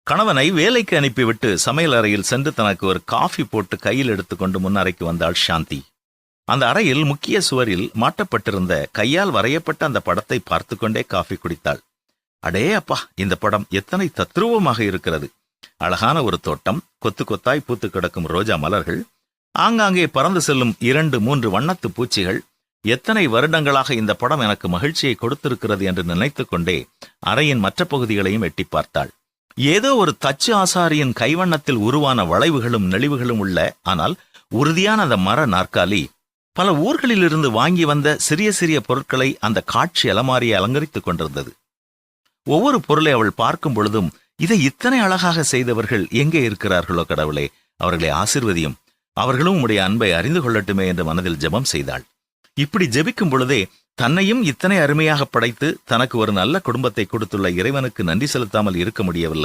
கணவனை வேலைக்கு அனுப்பிவிட்டு சமையல் அறையில் சென்று தனக்கு ஒரு காஃபி போட்டு கையில் எடுத்துக்கொண்டு முன்னறைக்கு வந்தாள் சாந்தி. அந்த அறையில் முக்கிய சுவரில் மாட்டப்பட்டிருந்த கையால் வரையப்பட்ட அந்த படத்தை பார்த்து கொண்டே காஃபி குடித்தாள். அடே அப்பா, இந்த படம் எத்தனை தத்ரூபமாக இருக்கிறது! அழகான ஒரு தோட்டம், கொத்து கொத்தாய் பூத்து கிடக்கும் ரோஜா மலர்கள், ஆங்காங்கே பறந்து செல்லும் 2-3 வண்ணத்து பூச்சிகள். எத்தனை வருடங்களாக இந்த படம் எனக்கு மகிழ்ச்சியை கொடுத்திருக்கிறது என்று நினைத்துக் கொண்டே அறையின் மற்ற பகுதிகளையும் எட்டி பார்த்தாள். ஏதோ ஒரு தச்சு ஆசாரியின் கைவண்ணத்தில் உருவான வளைவுகளும் நெளிவுகளும் உள்ள, ஆனால் உறுதியான அந்த மர நாற்காலி, பல ஊர்களிலிருந்து வாங்கி வந்த சிறிய சிறிய பொருட்களை அந்த காட்சி அலமாரியை அலங்கரித்துக் கொண்டிருந்தது. ஒவ்வொரு பொருளை அவள் பார்க்கும் பொழுதும், இதை இத்தனை அழகாக செய்தவர்கள் எங்கே இருக்கிறார்களோ கடவுளே, அவர்களை ஆசீர்வதியும், அவர்களும் உம்முடைய அன்பை அறிந்து கொள்ளட்டுமே என்று மனதில் ஜெபம் செய்தாள். இப்படி ஜெபிக்கும் பொழுதே தன்னையும் இத்தனை அருமையாக படைத்து தனக்கு ஒரு நல்ல குடும்பத்தை கொடுத்துள்ள இறைவனுக்கு நன்றி செலுத்தாமல் இருக்க முடியவில்லை.